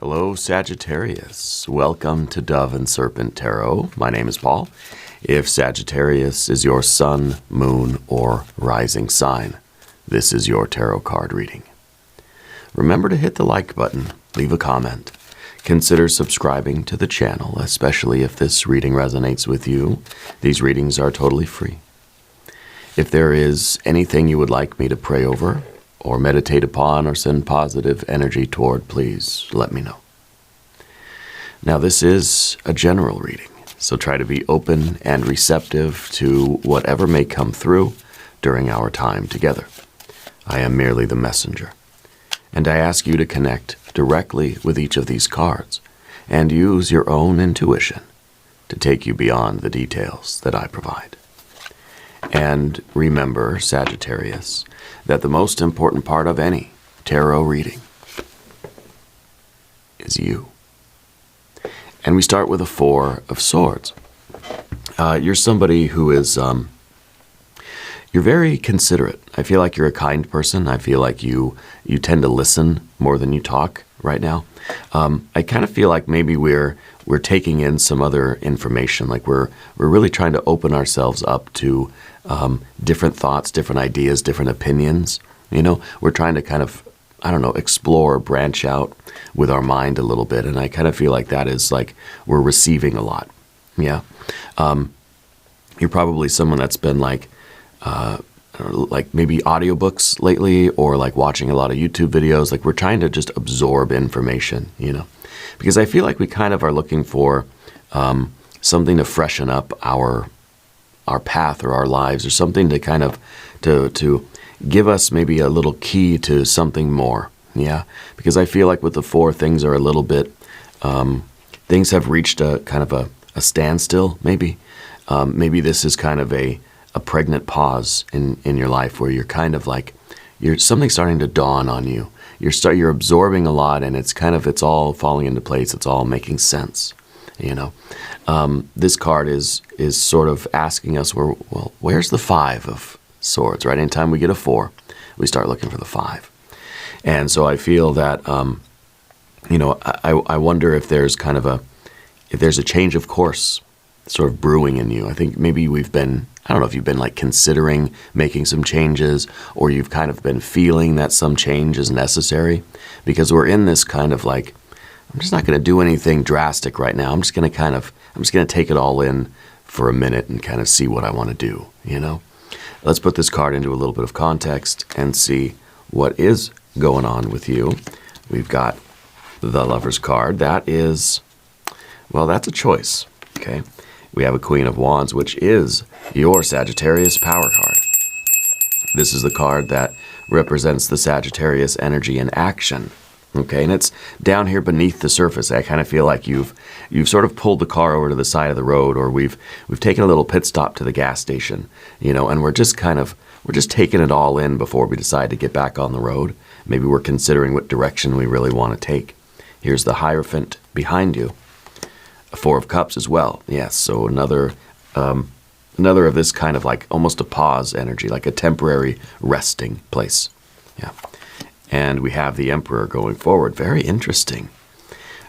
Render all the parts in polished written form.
Hello, Sagittarius. Welcome to Dove and Serpent Tarot. My name is Paul. If Sagittarius is your sun, moon, or rising sign, this is your tarot card reading. Remember to hit the like button, leave a comment. Consider subscribing to the channel, especially if this reading resonates with you. These readings are totally free. If there is anything you would like me to pray over, or meditate upon, or send positive energy toward, please let me know. Now, this is a general reading, so try to be open and receptive to whatever may come through during our time together. I am merely the messenger, and I ask you to connect directly with each of these cards and use your own intuition to take you beyond the details that I provide. And remember, Sagittarius, that the most important part of any tarot reading is you. And we start with a Four of Swords. You're somebody who is, you're very considerate. I feel like you're a kind person. I feel like you tend to listen more than you talk right now. I kind of feel like maybe we're taking in some other information, like we're really trying to open ourselves up to different thoughts, different ideas, different opinions. You know, we're trying to kind of, I don't know, explore, branch out with our mind a little bit. And I kind of feel like that is like we're receiving a lot. Yeah. You're probably someone that's been like maybe audiobooks lately, or like watching a lot of YouTube videos. Like we're trying to just absorb information, you know, because I feel like we kind of are looking for something to freshen up our path or our lives, or something to kind of to give us maybe a little key to something more. Yeah, because I feel like with the Four, things are a little bit things have reached a kind of a standstill. Maybe this is kind of a pregnant pause in your life, where you're kind of like something's starting to dawn on you. You're absorbing a lot, and it's all falling into place. It's all making sense. You know, this card is sort of asking us, where's the Five of Swords, right? Anytime we get a Four, we start looking for the Five. And so I feel that, you know, I wonder if there's kind of if there's a change of course sort of brewing in you. I think maybe I don't know if you've been like considering making some changes, or you've kind of been feeling that some change is necessary, because we're in this kind of like, I'm just not going to do anything drastic right now. I'm just going to take it all in for a minute and kind of see what I want to do, you know? Let's put this card into a little bit of context and see what is going on with you. We've got the Lover's card. That is, well, that's a choice, okay? We have a Queen of Wands, which is your Sagittarius power card. This is the card that represents the Sagittarius energy in action. Okay, and it's down here beneath the surface. I kind of feel like you've sort of pulled the car over to the side of the road, or we've taken a little pit stop to the gas station, you know, and we're just taking it all in before we decide to get back on the road. Maybe we're considering what direction we really want to take. Here's the Hierophant behind you. A Four of Cups as well. Yes, so another of this kind of like almost a pause energy, like a temporary resting place. Yeah. And we have the Emperor going forward. Very interesting.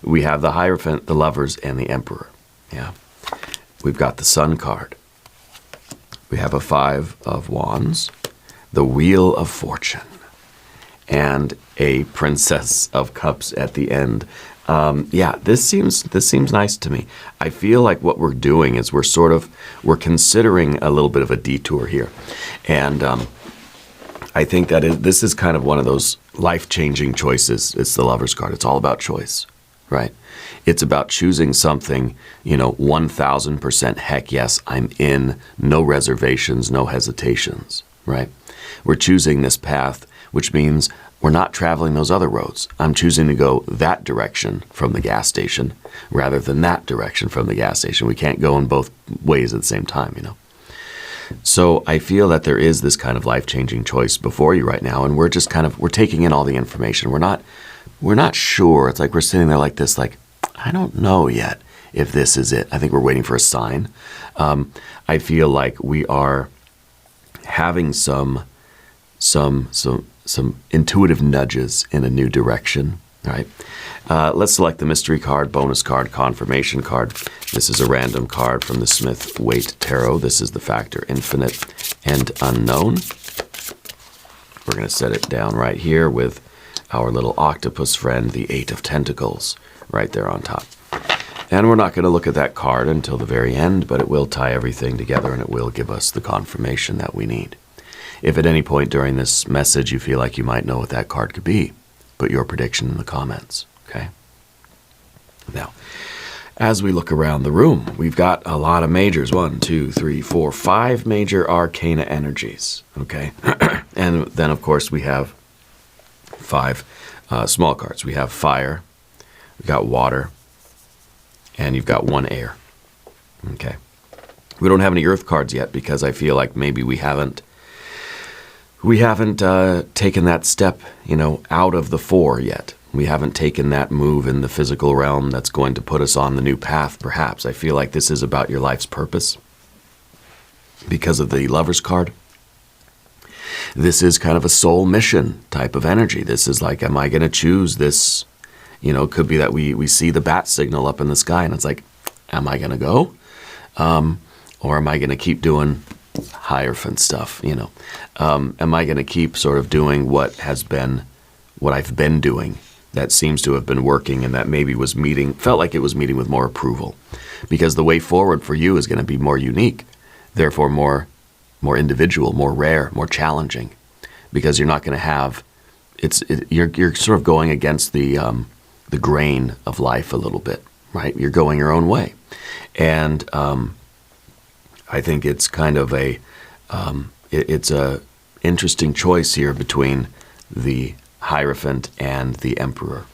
We have the Hierophant, the Lovers, and the Emperor. Yeah. We've got the Sun card. We have a Five of Wands, the Wheel of Fortune, and a Princess of Cups at the end. Yeah, this seems nice to me. I feel like what we're doing is we're considering a little bit of a detour here. And I think that this is kind of one of those life-changing choices. It's the Lover's card. It's all about choice, right? It's about choosing something, you know, 1,000% heck yes, I'm in, no reservations, no hesitations, right? We're choosing this path, which means we're not traveling those other roads. I'm choosing to go that direction from the gas station rather than that direction from the gas station. We can't go in both ways at the same time, you know? So I feel that there is this kind of life-changing choice before you right now, and we're just we're taking in all the information. We're not sure. It's like we're sitting there like this, like, I don't know yet if this is it. I think we're waiting for a sign. I feel like we are having some intuitive nudges in a new direction. All right. Let's select the mystery card, bonus card, confirmation card. This is a random card from the Smith-Waite Tarot. This is the factor infinite and unknown. We're going to set it down right here with our little octopus friend, the Eight of Tentacles, right there on top. And we're not going to look at that card until the very end, but it will tie everything together and it will give us the confirmation that we need. If at any point during this message you feel like you might know what that card could be, put your prediction in the comments, okay? Now, as we look around the room, we've got a lot of majors. 1, 2, 3, 4, 5 major arcana energies, okay? And then, of course, we have 5 small cards. We have fire, we've got water, and you've got 1 air, okay? We don't have any earth cards yet because I feel like maybe we haven't taken that step, out of the 4 yet. We haven't taken that move in the physical realm that's going to put us on the new path, perhaps. I feel like this is about your life's purpose because of the Lover's card. This is kind of a soul mission type of energy. This is like, am I going to choose this? It could be that we see the bat signal up in the sky and it's like, am I going to go? Or am I going to keep doing Hierophant stuff, am I going to keep sort of doing what I've been doing that seems to have been working and that maybe felt like it was meeting with more approval? Because the way forward for you is going to be more unique, therefore more individual, more rare, more challenging, because you're not going to have, you're sort of going against the grain of life a little bit, right? You're going your own way. And, I think it's kind of it's a interesting choice here between the Hierophant and the Emperor,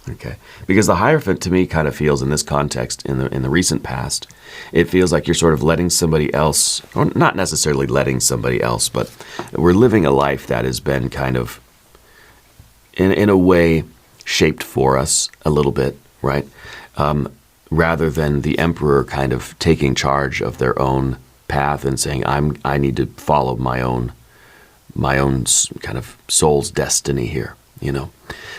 okay? Because the Hierophant to me kind of feels in this context, in the recent past, it feels like you're sort of letting somebody else, or not necessarily letting somebody else, but we're living a life that has been kind of, in a way, shaped for us a little bit, right? Rather than the Emperor kind of taking charge of their own path and saying, I need to follow my own kind of soul's destiny here,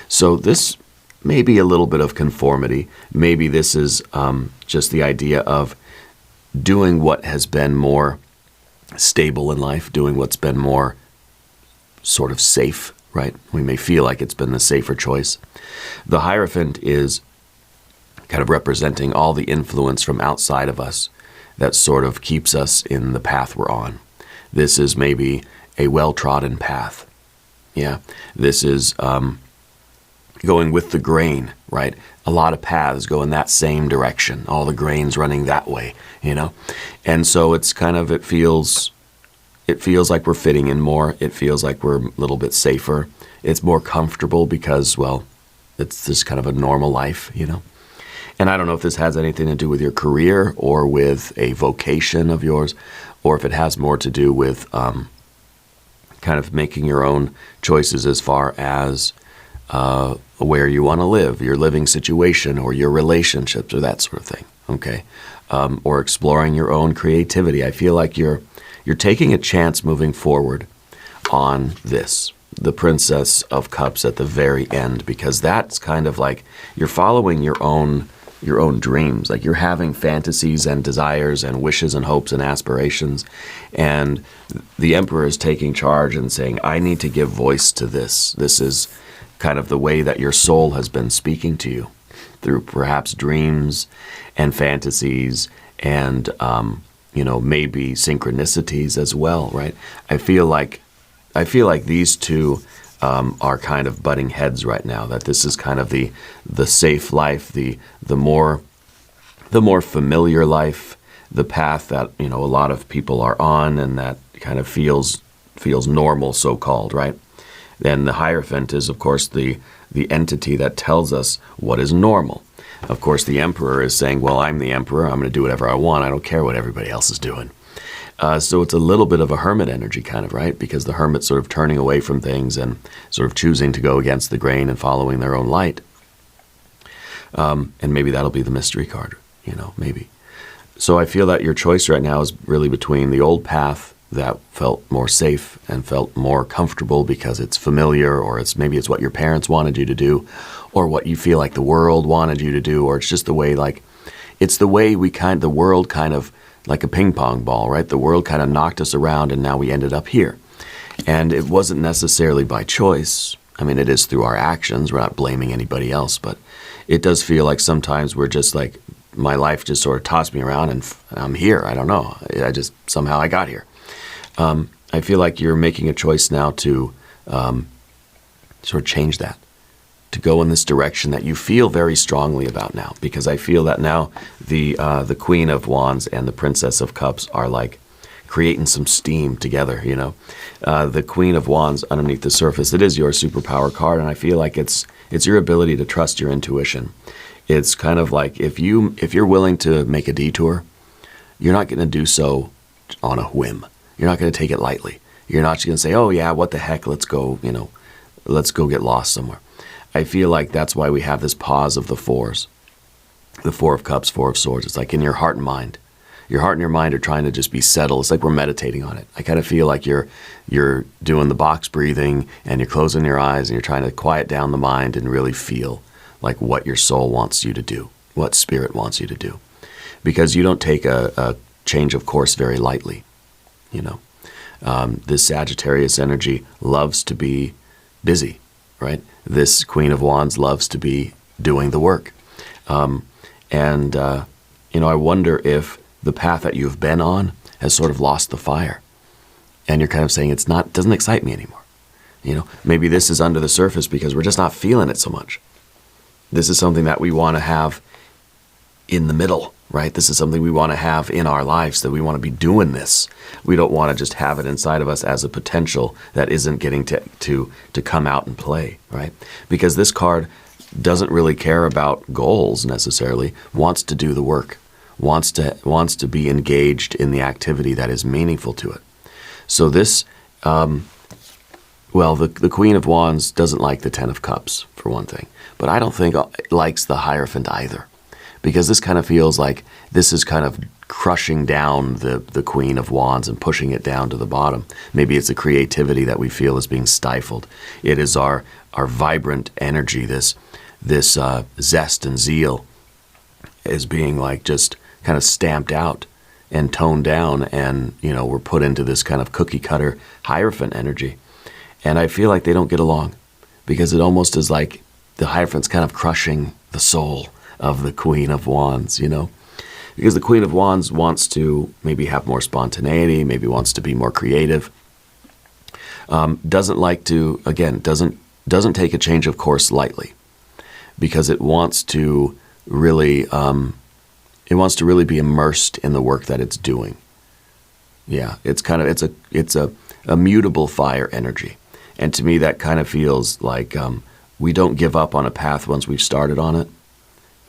So this may be a little bit of conformity. Maybe this is just the idea of doing what has been more stable in life, doing what's been more sort of safe, right? We may feel like it's been the safer choice. The Hierophant is kind of representing all the influence from outside of us that sort of keeps us in the path we're on. This is maybe a well-trodden path. Yeah, this is going with the grain, right? A lot of paths go in that same direction. All the grain's running that way, And so it's kind of, it feels like we're fitting in more. It feels like we're a little bit safer. It's more comfortable because, well, it's just kind of a normal life, And I don't know if this has anything to do with your career or with a vocation of yours, or if it has more to do with kind of making your own choices as far as where you want to live, your living situation, or your relationships, or that sort of thing, okay? Or exploring your own creativity. I feel like you're taking a chance moving forward on this, the Princess of Cups at the very end, because that's kind of like you're following your own dreams, like you're having fantasies and desires and wishes and hopes and aspirations, and the Emperor is taking charge and saying, I need to give voice to this. This is kind of the way that your soul has been speaking to you through perhaps dreams and fantasies and maybe synchronicities as well, right? I feel like these two are kind of butting heads right now, that this is kind of the safe life, the more familiar life, the path that a lot of people are on and that kind of feels normal, so-called, right? Then the Hierophant is, of course, the entity that tells us what is normal. Of course, the Emperor is saying, well, I'm the Emperor, I'm going to do whatever I want, I don't care what everybody else is doing. So it's a little bit of a hermit energy kind of, right? Because the hermit's sort of turning away from things and sort of choosing to go against the grain and following their own light. And maybe that'll be the mystery card, maybe. So I feel that your choice right now is really between the old path that felt more safe and felt more comfortable because it's familiar, or maybe it's what your parents wanted you to do, or what you feel like the world wanted you to do, or it's just the way, like, it's the way the world kind of, like a ping pong ball, right? The world kind of knocked us around and now we ended up here. And it wasn't necessarily by choice. I mean, it is through our actions. We're not blaming anybody else, but it does feel like sometimes we're just like, my life just sort of tossed me around and I'm here. I don't know. Somehow I got here. I feel like you're making a choice now to sort of change that, to go in this direction that you feel very strongly about now, because I feel that now the Queen of Wands and the Princess of Cups are like creating some steam together, you know. The Queen of Wands underneath the surface, it is your superpower card, and I feel like it's your ability to trust your intuition. It's kind of like if you're willing to make a detour, you're not going to do so on a whim. You're not going to take it lightly. You're not just going to say, oh yeah, what the heck, let's go, you know, let's go get lost somewhere. I feel like that's why we have this pause of the fours. The Four of Cups, Four of Swords. It's like in your heart and mind. Your heart and your mind are trying to just be settled. It's like we're meditating on it. I kind of feel like you're doing the box breathing and you're closing your eyes and you're trying to quiet down the mind and really feel like what your soul wants you to do, what spirit wants you to do. Because you don't take a change of course very lightly, you know. This Sagittarius energy loves to be busy, right? This Queen of Wands loves to be doing the work. You know, I wonder if the path that you've been on has sort of lost the fire. And you're kind of saying, it doesn't excite me anymore. You know, maybe this is under the surface because we're just not feeling it so much. This is something that we want to have in the middle, right? This is something we want to have in our lives, that we want to be doing this. We don't want to just have it inside of us as a potential that isn't getting to come out and play, right? Because this card doesn't really care about goals necessarily, wants to do the work, wants to be engaged in the activity that is meaningful to it. So this, well, the Queen of Wands doesn't like the Ten of Cups, for one thing. But I don't think it likes the Hierophant either. Because this kind of feels like this is kind of crushing down the Queen of Wands and pushing it down to the bottom. Maybe it's the creativity that we feel is being stifled. It is our vibrant energy, this zest and zeal is being like just kind of stamped out and toned down, and, you know, we're put into this kind of cookie cutter Hierophant energy. And I feel like they don't get along, because it almost is like the Hierophant's kind of crushing the soul of the Queen of Wands, you know? Because the Queen of Wands wants to maybe have more spontaneity, maybe wants to be more creative. Doesn't like to, again, doesn't take a change of course lightly, because it wants to really be immersed in the work that it's doing. Yeah, it's kind of, it's a mutable fire energy. And to me, that kind of feels like we don't give up on a path once we've started on it.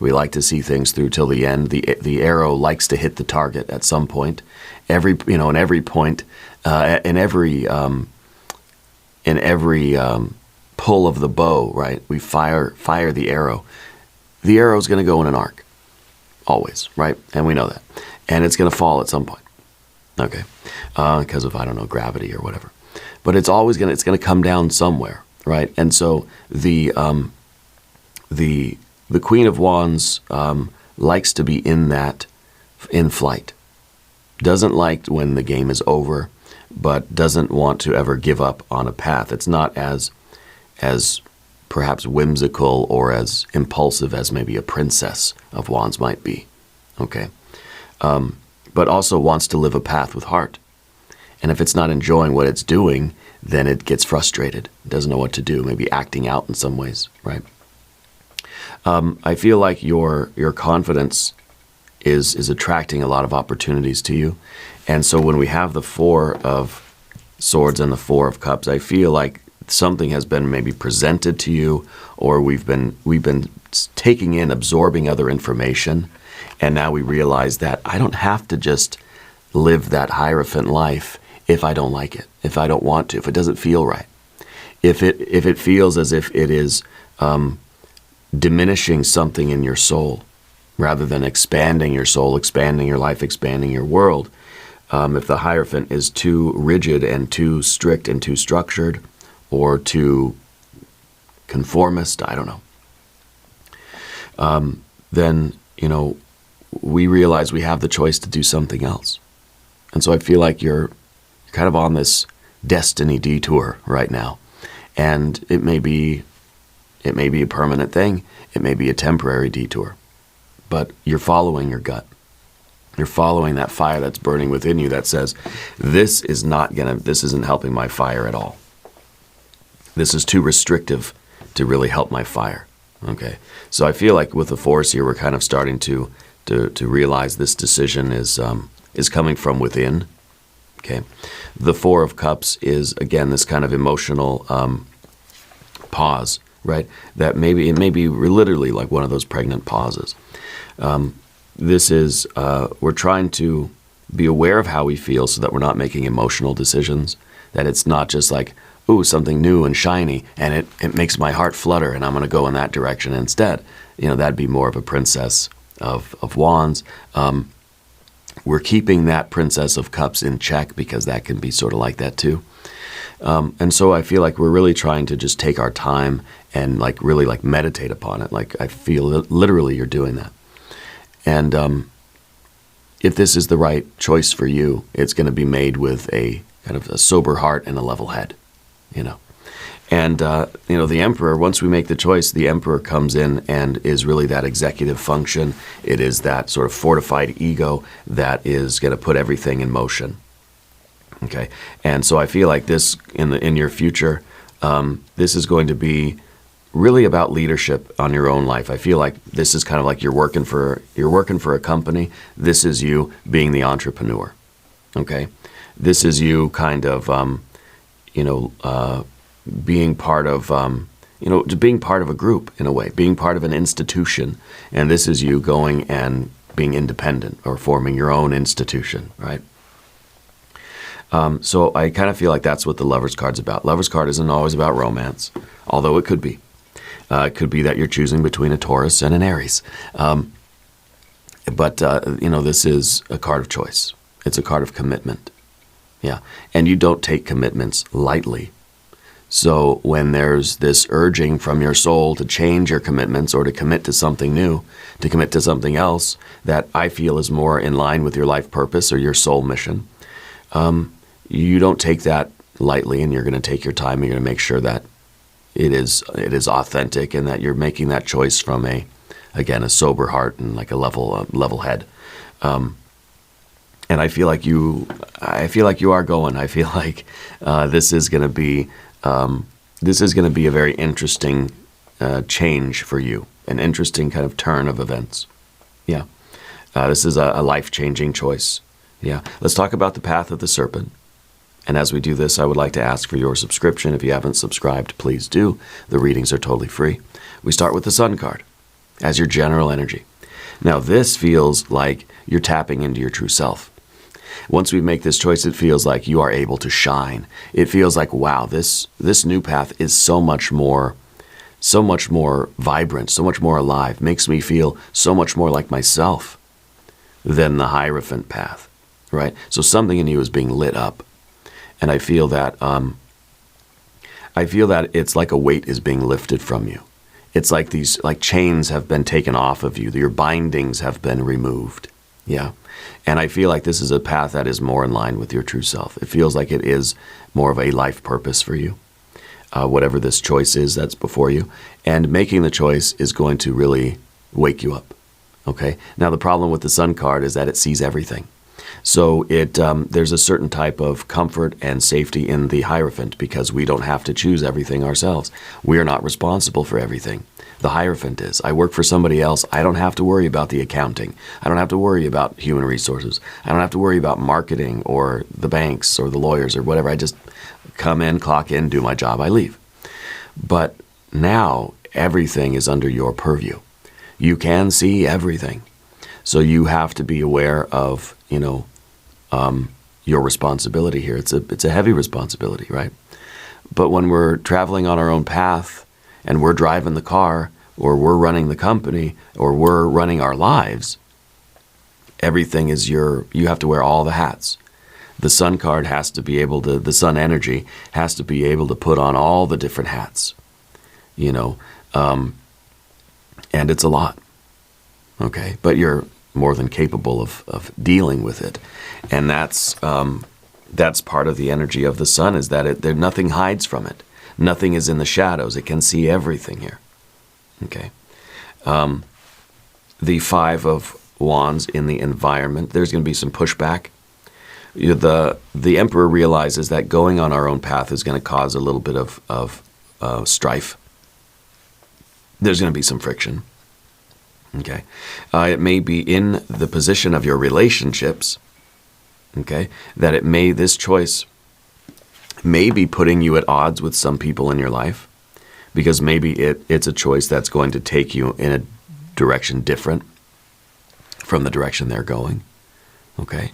We like to see things through till the end. The arrow likes to hit the target at some point. In every pull of the bow, right? We fire the arrow. The arrow's going to go in an arc, always, right? And we know that. And it's going to fall at some point, okay? Because of, I don't know, gravity or whatever. But it's always going to come down somewhere, right? And so the Queen of Wands likes to be in flight. Doesn't like when the game is over, but doesn't want to ever give up on a path. It's not as perhaps whimsical or as impulsive as maybe a Princess of Wands might be, okay? But also wants to live a path with heart. And if it's not enjoying what it's doing, then it gets frustrated. It doesn't know what to do, maybe acting out in some ways, right? I feel like your confidence is attracting a lot of opportunities to you. And so when we have the Four of Swords and the Four of Cups, I feel like something has been maybe presented to you, or we've been taking in, absorbing other information, and now we realize that I don't have to just live that Hierophant life if I don't like it, if I don't want to, if it doesn't feel right. If it feels as if it is diminishing something in your soul, rather than expanding your soul, expanding your life, expanding your world, If the Hierophant is too rigid and too strict and too structured, or too conformist, I don't know, then, we realize we have the choice to do something else. And so I feel like you're kind of on this destiny detour right now. And it may be a permanent thing. It may be a temporary detour. But you're following your gut. You're following that fire that's burning within you that says, this isn't helping my fire at all. This is too restrictive to really help my fire. Okay. So I feel like with the Force here, we're kind of starting to realize this decision is coming from within. Okay. The Four of Cups is, again, this kind of emotional pause, right? That it may be literally like one of those pregnant pauses. This is, we're trying to be aware of how we feel so that we're not making emotional decisions, that it's not just like, ooh, something new and shiny, and it makes my heart flutter, and I'm going to go in that direction instead. That'd be more of a Princess of Wands. We're keeping that Princess of Cups in check because that can be sort of like that too. And so I feel like we're really trying to just take our time and really meditate upon it. Like I feel that literally you're doing that. And if this is the right choice for you, it's going to be made with a kind of a sober heart and a level head, And, the Emperor, once we make the choice, the Emperor comes in and is really that executive function. It is that sort of fortified ego that is going to put everything in motion. Okay. And so I feel like this in your future, this is going to be really about leadership on your own life. I feel like this is kind of like you're working for a company. This is you being the entrepreneur. Okay. This is you kind of, being part of, being part of a group in a way, being part of an institution. And this is you going and being independent or forming your own institution, right? So I kind of feel like that's what the Lover's card's about. Lover's card isn't always about romance, although it could be. It could be that you're choosing between a Taurus and an Aries. But this is a card of choice. It's a card of commitment. Yeah. And you don't take commitments lightly. So when there's this urging from your soul to change your commitments or to commit to something new, to commit to something else that I feel is more in line with your life purpose or your soul mission, you don't take that lightly, and you're going to take your time. You're going to make sure that it is authentic and that you're making that choice from a sober heart and like a level head. And I feel like you are going. I feel like this is going to be a very interesting change for you, an interesting kind of turn of events. Yeah, this is a life-changing choice. Yeah, let's talk about the path of the serpent. And as we do this, I would like to ask for your subscription. If you haven't subscribed, please do. The readings are totally free. We start with the Sun card as your general energy. Now, this feels like you're tapping into your true self. Once we make this choice, it feels like you are able to shine. It feels like, wow, this new path is so much more vibrant, so much more alive, makes me feel so much more like myself than the Hierophant path, right? So something in you is being lit up. And I feel that it's like a weight is being lifted from you. It's like these chains have been taken off of you. Your bindings have been removed. Yeah. And I feel like this is a path that is more in line with your true self. It feels like it is more of a life purpose for you, whatever this choice is that's before you. And making the choice is going to really wake you up. Okay. Now, the problem with the Sun card is that it sees everything. So there's a certain type of comfort and safety in the Hierophant because we don't have to choose everything ourselves. We are not responsible for everything. The Hierophant is. I work for somebody else. I don't have to worry about the accounting. I don't have to worry about human resources. I don't have to worry about marketing or the banks or the lawyers or whatever. I just come in, clock in, do my job, I leave. But now everything is under your purview. You can see everything. So you have to be aware of, your responsibility here. It's a heavy responsibility, right? But when we're traveling on our own path and we're driving the car or we're running the company or we're running our lives, everything is you have to wear all the hats. The sun card has to be able to, the sun energy has to be able to put on all the different hats, you know, and it's a lot, okay? But you're more than capable of dealing with it. And that's part of the energy of the sun, is that nothing hides from it. Nothing is in the shadows. It can see everything here, okay? The Five of Wands in the environment, there's going to be some pushback. The Emperor realizes that going on our own path is going to cause a little bit of strife. There's going to be some friction. Okay, it may be in the position of your relationships. Okay, that this choice may be putting you at odds with some people in your life, because maybe it's a choice that's going to take you in a direction different from the direction they're going. Okay,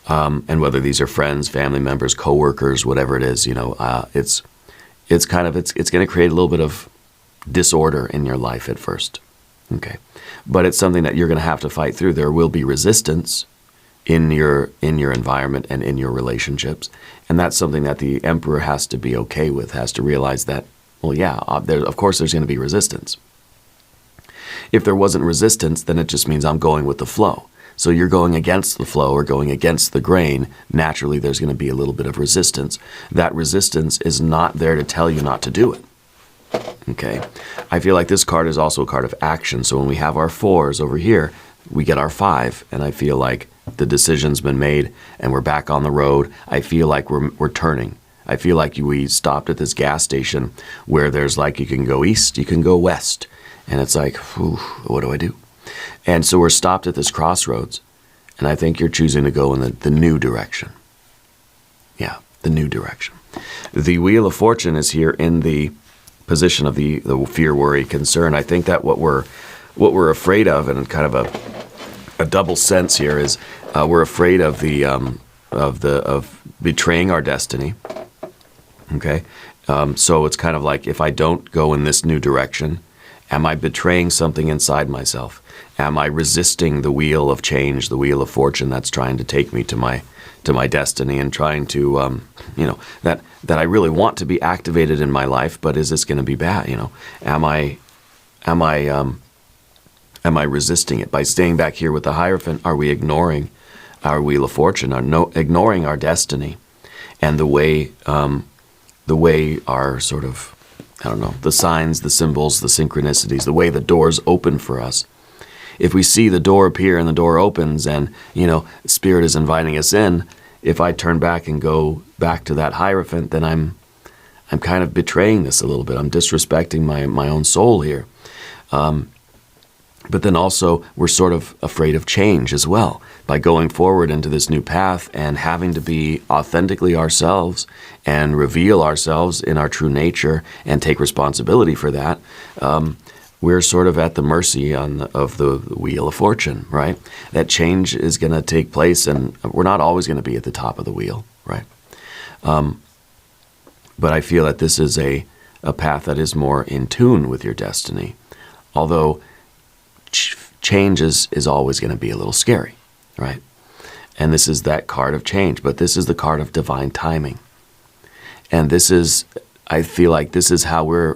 and whether these are friends, family members, coworkers, whatever it is, you know, it's going to create a little bit of disorder in your life at first. Okay, but it's something that you're going to have to fight through. There will be resistance in your environment and in your relationships, and that's something that the Emperor has to be okay with. Has to realize that, well, yeah, of course there's going to be resistance. If there wasn't resistance, then it just means I'm going with the flow. So you're going against the flow or going against the grain. Naturally, there's going to be a little bit of resistance. That resistance is not there to tell you not to do it. Okay, I feel like this card is also a card of action. So when we have our fours over here, we get our five, and I feel like the decision's been made and we're back on the road. I feel like we're turning. I feel like we stopped at this gas station where there's like, you can go east, you can go west, and it's like, whew, what do I do? And so we're stopped at this crossroads, and I think you're choosing to go in the new direction. Yeah, the new direction. The Wheel of Fortune is here in the position of the fear, worry, concern. I think that what we're afraid of, and kind of a double sense here, is we're afraid of of betraying our destiny. Okay, so it's kind of like, if I don't go in this new direction, am I betraying something inside myself? Am I resisting the wheel of change, the wheel of fortune that's trying to take me to my destiny, and trying to, you know, that I really want to be activated in my life, but is this going to be bad? You know, am I resisting it by staying back here with the Hierophant? Are we ignoring our wheel of fortune? Ignoring our destiny, and the way our sort of, I don't know, the signs, the symbols, the synchronicities, the way the doors open for us. If we see the door appear and the door opens, and, you know, Spirit is inviting us in, if I turn back and go back to that Hierophant, then I'm kind of betraying this a little bit. I'm disrespecting my own soul here. But then also, we're sort of afraid of change as well. By going forward into this new path and having to be authentically ourselves and reveal ourselves in our true nature and take responsibility for that, we're sort of at the mercy of the Wheel of Fortune, right? That change is going to take place, and we're not always going to be at the top of the wheel, right? But I feel that this is a path that is more in tune with your destiny, although change is always going to be a little scary, right? And this is that card of change, but this is the card of divine timing. And this is, I feel like this is how we're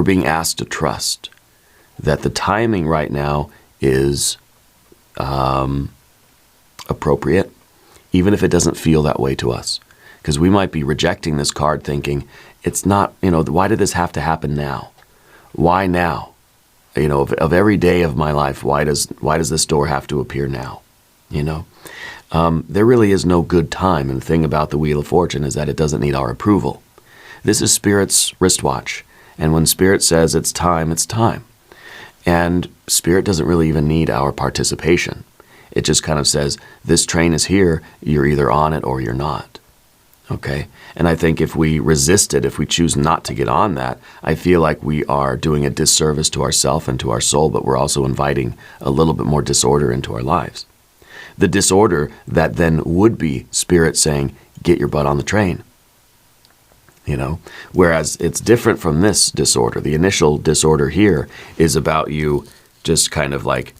being asked to trust that the timing right now is appropriate, even if it doesn't feel that way to us. Because we might be rejecting this card thinking, it's not, you know, why did this have to happen now? Why now? You know, of every day of my life, why does this door have to appear now? You know, there really is no good time. And the thing about the Wheel of Fortune is that it doesn't need our approval. This is Spirit's wristwatch. And when Spirit says it's time, it's time. And Spirit doesn't really even need our participation. It just kind of says, this train is here, you're either on it or you're not. Okay? And I think if we resist it, if we choose not to get on that, I feel like we are doing a disservice to ourselves and to our soul, but we're also inviting a little bit more disorder into our lives. The disorder that then would be Spirit saying, get your butt on the train. You know, whereas it's different from this disorder. The initial disorder here is about you just kind of like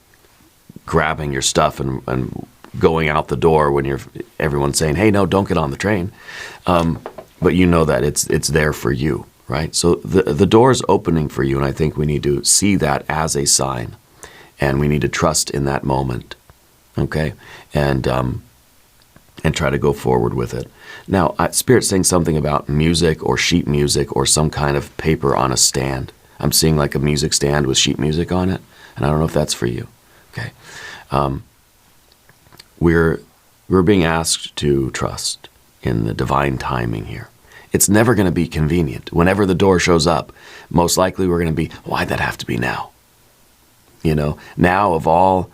grabbing your stuff and going out the door when everyone's saying, hey, no, don't get on the train. But you know that it's there for you, right? So the door is opening for you, and I think we need to see that as a sign, and we need to trust in that moment, okay? And try to go forward with it. Now, Spirit's saying something about music or sheet music or some kind of paper on a stand. I'm seeing like a music stand with sheet music on it, and I don't know if that's for you, okay? We're being asked to trust in the divine timing here. It's never going to be convenient. Whenever the door shows up, most likely we're going to be, why'd that have to be now? You know, now of all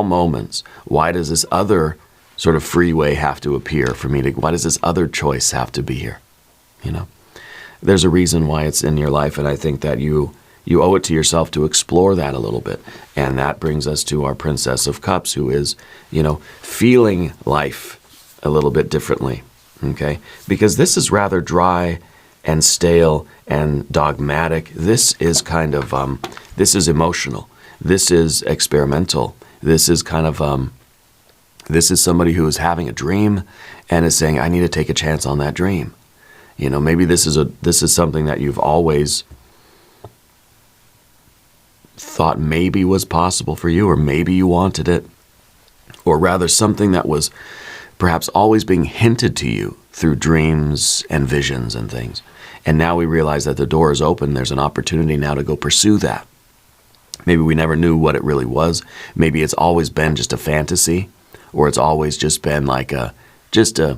moments, why does this other sort of freeway have to appear for me to, why does this other choice have to be here? You know, there's a reason why it's in your life, and I think that you owe it to yourself to explore that a little bit. And that brings us to our Princess of Cups, who is, you know, feeling life a little bit differently, okay? Because this is rather dry and stale and dogmatic. This is kind of, this is emotional. This is experimental. This is kind of, this is somebody who is having a dream and is saying, I need to take a chance on that dream. You know, maybe this is something that you've always thought maybe was possible for you, or maybe you wanted it, or rather something that was perhaps always being hinted to you through dreams and visions and things. And now we realize that the door is open. There's an opportunity now to go pursue that. Maybe we never knew what it really was. Maybe it's always been just a fantasy, or it's always just been like just a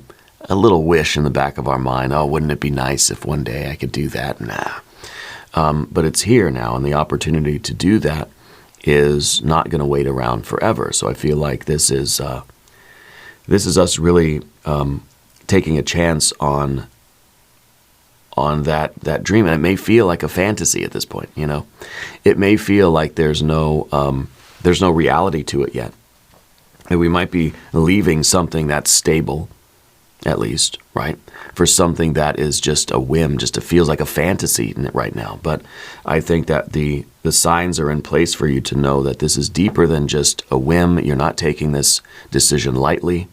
little wish in the back of our mind. Oh, wouldn't it be nice if one day I could do that? Nah. But it's here now, and the opportunity to do that is not going to wait around forever. So I feel like this is us really taking a chance on that dream. And it may feel like a fantasy at this point, you know. It may feel like there's no reality to it yet. And we might be leaving something that's stable, at least, right, for something that is just a whim, just it feels like a fantasy in it right now. But I think that the signs are in place for you to know that this is deeper than just a whim. You're not taking this decision lightly.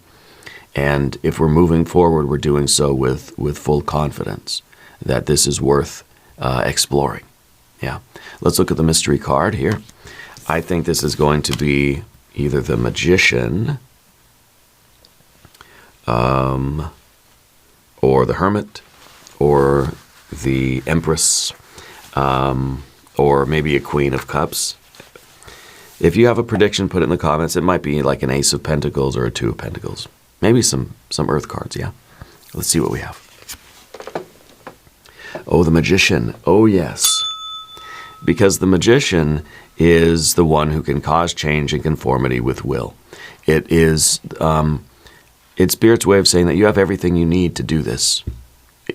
And if we're moving forward, we're doing so with full confidence that this is worth exploring. Yeah. Let's look at the mystery card here. I think this is going to be either the Magician, or the Hermit, or the Empress, or maybe a Queen of Cups. If you have a prediction, put it in the comments. It might be like an Ace of Pentacles or a Two of Pentacles. Maybe some Earth cards, yeah? Let's see what we have. Oh, the Magician. Oh, yes. Because the Magician is the one who can cause change and conformity with will. It is... it's Spirit's way of saying that you have everything you need to do this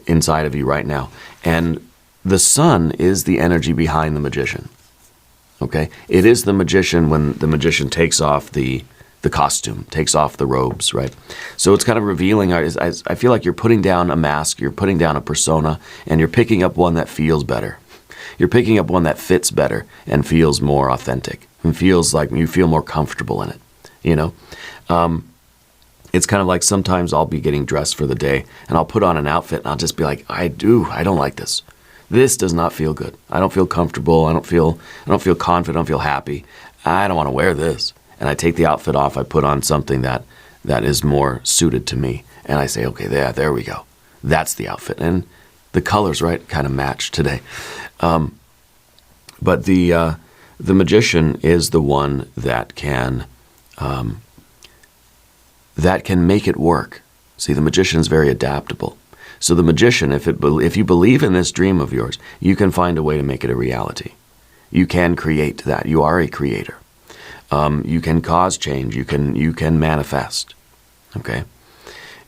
inside of you right now. And the Sun is the energy behind the Magician. Okay? It is the Magician when the Magician takes off the costume, takes off the robes, right? So it's kind of revealing. I feel like you're putting down a mask, you're putting down a persona, and you're picking up one that feels better. You're picking up one that fits better and feels more authentic and feels like you feel more comfortable in it, you know? It's kind of like sometimes I'll be getting dressed for the day and I'll put on an outfit and I'll just be like, I don't like this. This does not feel good. I don't feel comfortable. I don't feel confident. I don't feel happy. I don't want to wear this. And I take the outfit off. I put on something that is more suited to me. And I say, okay, there we go. That's the outfit. And the colors, right, kind of match today. But the Magician is the one that can make it work. See, the Magician is very adaptable. So the Magician, if you believe in this dream of yours, you can find a way to make it a reality. You can create that. You are a creator. You can cause change. You can manifest. Okay,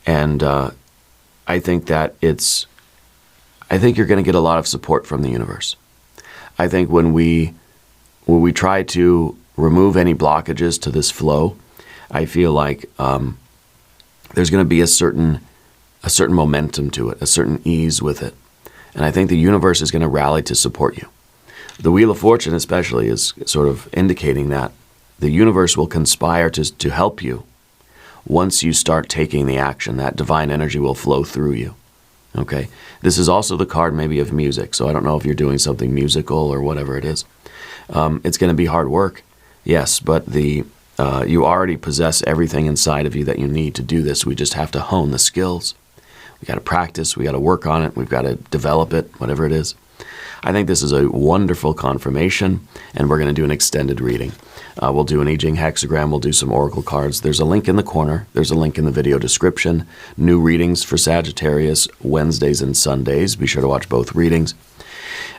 and I think that I think you're going to get a lot of support from the universe. I think when we try to remove any blockages to this flow, I feel like there's going to be a certain momentum to it, a certain ease with it. And I think the universe is going to rally to support you. The Wheel of Fortune especially is sort of indicating that the universe will conspire to help you once you start taking the action, that divine energy will flow through you. Okay? This is also the card maybe of music, so I don't know if you're doing something musical or whatever it is. It's going to be hard work, yes, but you already possess everything inside of you that you need to do this. We just have to hone the skills. We got to practice, we got to work on it, we've got to develop it, whatever it is. I think this is a wonderful confirmation, and we're going to do an extended reading. We'll do an I Ching hexagram, we'll do some oracle cards. There's a link in the corner, there's a link in the video description. New readings for Sagittarius, Wednesdays and Sundays. Be sure to watch both readings.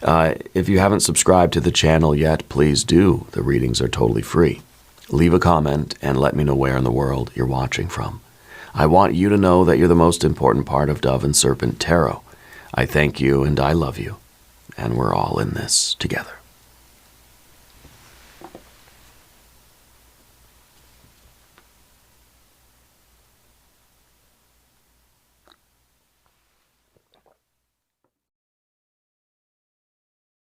If you haven't subscribed to the channel yet, please do. The readings are totally free. Leave a comment and let me know where in the world you're watching from. I want you to know that you're the most important part of Dove and Serpent Tarot. I thank you and I love you, and we're all in this together.